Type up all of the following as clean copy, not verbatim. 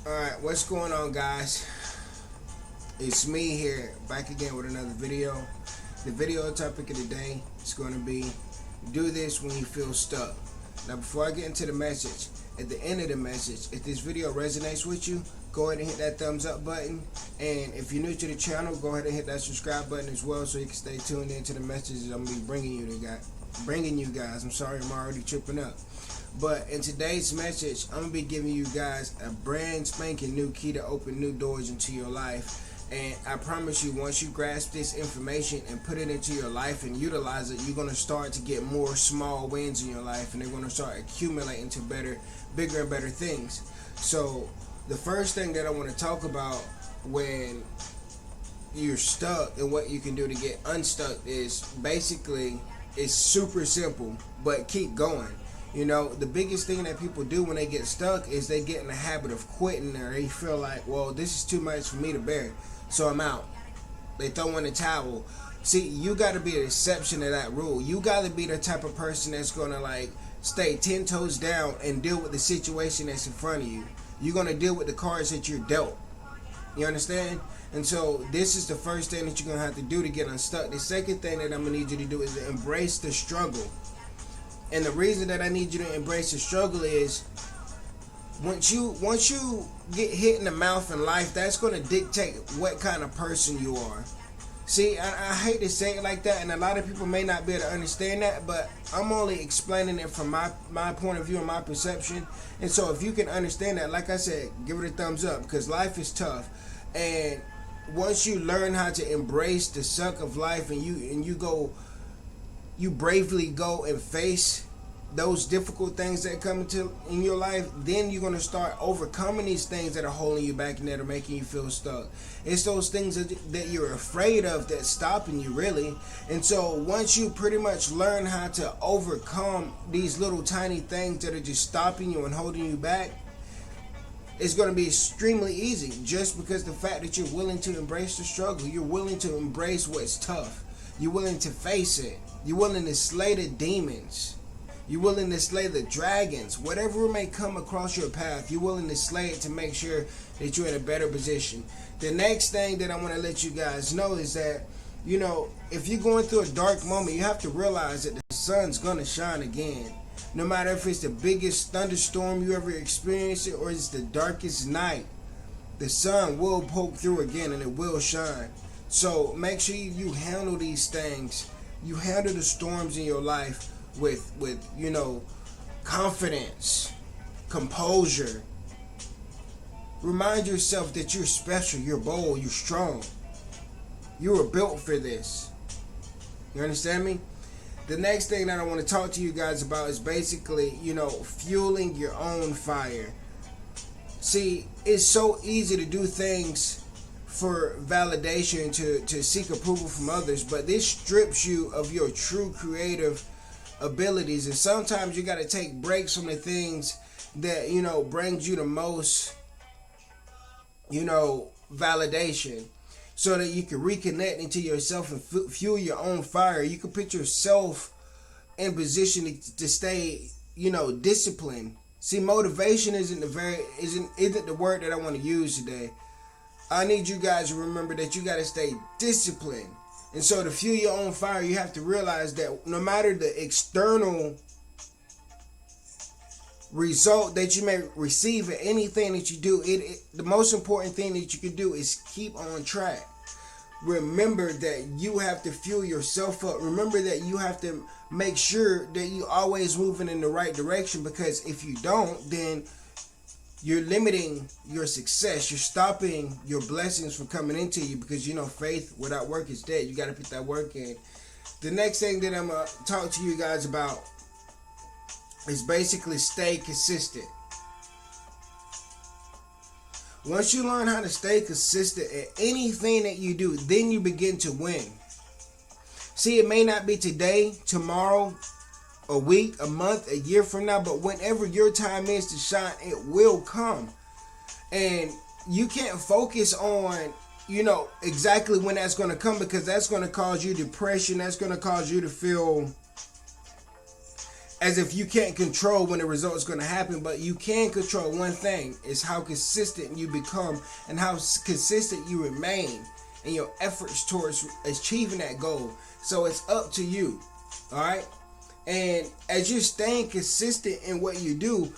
Alright, what's going on, guys? It's me here, back again with another video. The video topic of the day is going to be, do this when you feel stuck. Now, before I get into the message, at the end of the message, if this video resonates with you, go ahead and hit that thumbs up button. And if you're new to the channel, go ahead and hit that subscribe button as well, so you can stay tuned into the messages I'm going to be bringing you guys. I'm sorry, I'm already tripping up. But in today's message, I'm going to be giving you guys a brand spanking new key to open new doors into your life. And I promise you, once you grasp this information and put it into your life and utilize it, you're going to start to get more small wins in your life, and they're going to start accumulating to bigger and better things. So the first thing that I want to talk about when you're stuck and what you can do to get unstuck is basically, it's super simple, but keep going. You know, the biggest thing that people do when they get stuck is they get in the habit of quitting, or they feel like, well, this is too much for me to bear, so I'm out. They throw in the towel. See, you got to be the exception to that rule. You got to be the type of person that's going to like stay 10 toes down and deal with the situation that's in front of you. You're going to deal with the cards that you're dealt. You understand? And so this is the first thing that you're going to have to do to get unstuck. The second thing that I'm going to need you to do is to embrace the struggle. And the reason that I need you to embrace the struggle is once you get hit in the mouth in life, that's going to dictate what kind of person you are. See, I hate to say it like that, and a lot of people may not be able to understand that, but I'm only explaining it from my point of view and my perception. And so if you can understand that, like I said, give it a thumbs up, because life is tough. And once you learn how to embrace the suck of life, and you bravely go and face those difficult things that come in your life, then you're going to start overcoming these things that are holding you back and that are making you feel stuck. It's those things that you're afraid of that's stopping you, really. And so once you pretty much learn how to overcome these little tiny things that are just stopping you and holding you back, it's going to be extremely easy, just because the fact that you're willing to embrace the struggle, you're willing to embrace what's tough, you're willing to face it, you're willing to slay the demons, you're willing to slay the dragons, whatever may come across your path, you're willing to slay it to make sure that you're in a better position. The next thing that I want to let you guys know is that, you know, if you're going through a dark moment, you have to realize that the sun's going to shine again. No matter if it's the biggest thunderstorm you ever experienced or it's the darkest night, the sun will poke through again and it will shine. So make sure you handle these things. You handle the storms in your life with you know, confidence, composure. Remind yourself that you're special, you're bold, you're strong. You were built for this. You understand me? The next thing that I want to talk to you guys about is basically, you know, fueling your own fire. See, it's so easy to do things for validation, to seek approval from others, but this strips you of your true creative abilities. And sometimes you got to take breaks from the things that, you know, brings you the most, you know, validation, so that you can reconnect into yourself and fuel your own fire. You can put yourself in position to stay, you know, disciplined. See, motivation isn't the word that I want to use today. I need you guys to remember that you got to stay disciplined. And so to fuel your own fire, you have to realize that no matter the external result that you may receive in anything that you do, the most important thing that you can do is keep on track. Remember that you have to fuel yourself up. Remember that you have to make sure that you always moving in the right direction, because if you don't, then you're limiting your success. You're stopping your blessings from coming into you, because, you know, faith without work is dead. You got to put that work in. The next thing that I'm going to talk to you guys about is basically stay consistent. Once you learn how to stay consistent at anything that you do, then you begin to win. See, it may not be today, tomorrow, a week, a month, a year from now, but whenever your time is to shine, it will come. And you can't focus on, you know, exactly when that's going to come, because that's going to cause you depression. That's going to cause you to feel as if you can't control when the result is going to happen, but you can control one thing, is how consistent you become and how consistent you remain in your efforts towards achieving that goal. So it's up to you. All right. And as you're staying consistent in what you do,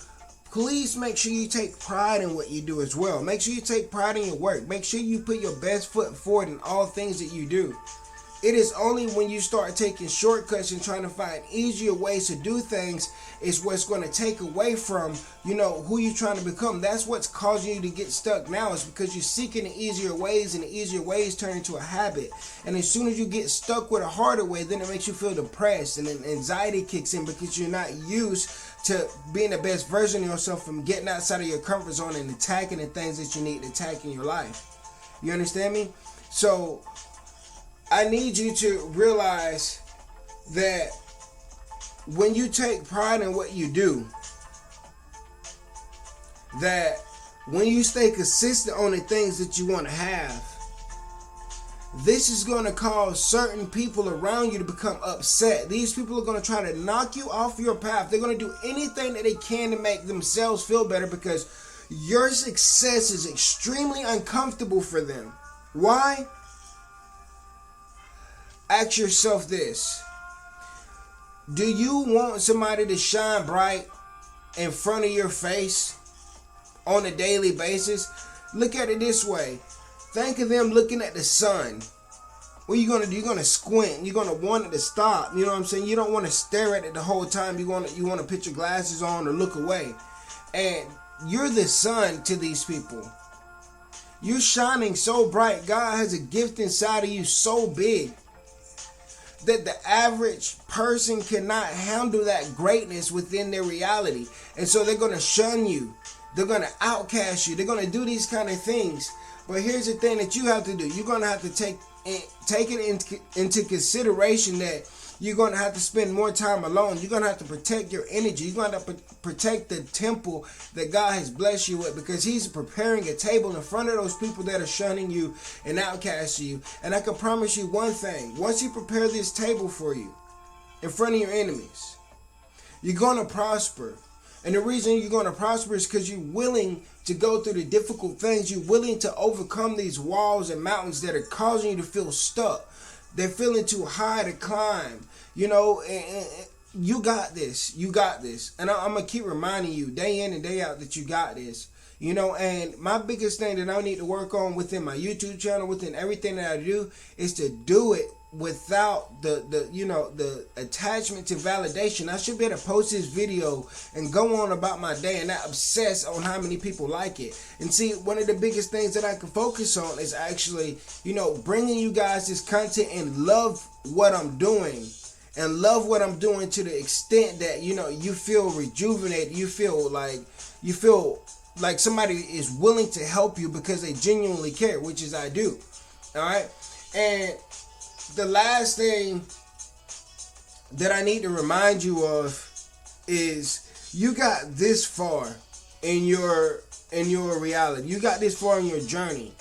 please make sure you take pride in what you do as well. Make sure you take pride in your work. Make sure you put your best foot forward in all things that you do. It is only when you start taking shortcuts and trying to find easier ways to do things is what's going to take away from, who you're trying to become. That's what's causing you to get stuck now, is because you're seeking the easier ways, and the easier ways turn into a habit. And as soon as you get stuck with a harder way, then it makes you feel depressed, and then anxiety kicks in because you're not used to being the best version of yourself, from getting outside of your comfort zone and attacking the things that you need to attack in your life. You understand me? So I need you to realize that when you take pride in what you do, that when you stay consistent on the things that you want to have, this is going to cause certain people around you to become upset. These people are going to try to knock you off your path. They're going to do anything that they can to make themselves feel better, because your success is extremely uncomfortable for them. Why? Ask yourself this. Do you want somebody to shine bright in front of your face on a daily basis? Look at it this way. Think of them looking at the sun. What are you going to do? You're going to squint. You're going to want it to stop. You know what I'm saying? You don't want to stare at it the whole time. You want to put your glasses on or look away. And you're the sun to these people. You're shining so bright. God has a gift inside of you so big that the average person cannot handle that greatness within their reality. And so they're going to shun you. They're going to outcast you. They're going to do these kind of things. But here's the thing that you have to do. You're going to have to take it into consideration that you're going to have to spend more time alone. You're going to have to protect your energy. You're going to have to protect the temple that God has blessed you with, because He's preparing a table in front of those people that are shunning you and outcasting you. And I can promise you one thing. Once He prepares this table for you in front of your enemies, you're going to prosper. And the reason you're going to prosper is because you're willing to go through the difficult things. You're willing to overcome these walls and mountains that are causing you to feel stuck. They're feeling too high to climb, and you got this. You got this. And I'm going to keep reminding you day in and day out that you got this, and my biggest thing that I need to work on within my YouTube channel, within everything that I do, is to do it without the attachment to validation. I should be able to post this video and go on about my day and not obsess on how many people like it. And see, one of the biggest things that I can focus on is actually, bringing you guys this content and love what I'm doing. And love what I'm doing to the extent that, you feel rejuvenated. You feel like somebody is willing to help you because they genuinely care, which is I do. All right. And the last thing that I need to remind you of is you got this far in your reality. You got this far in your journey.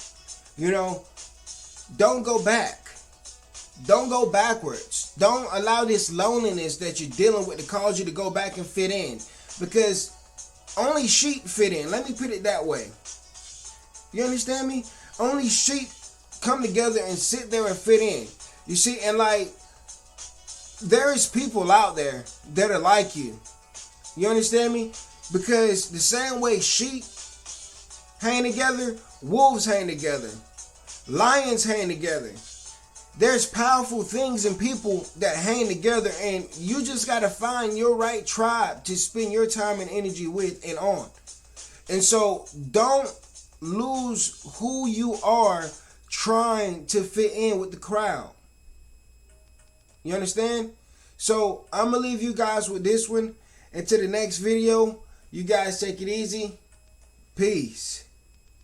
Don't go back. Don't go backwards. Don't allow this loneliness that you're dealing with to cause you to go back and fit in, because only sheep fit in. Let me put it that way. You understand me? Only sheep come together and sit there and fit in. You see, and there is people out there that are like you. You understand me? Because the same way sheep hang together, wolves hang together, lions hang together. There's powerful things in people that hang together, and you just got to find your right tribe to spend your time and energy with and on. And so don't lose who you are trying to fit in with the crowd. You understand? So I'm going to leave you guys with this one. Until the next video, you guys take it easy. Peace.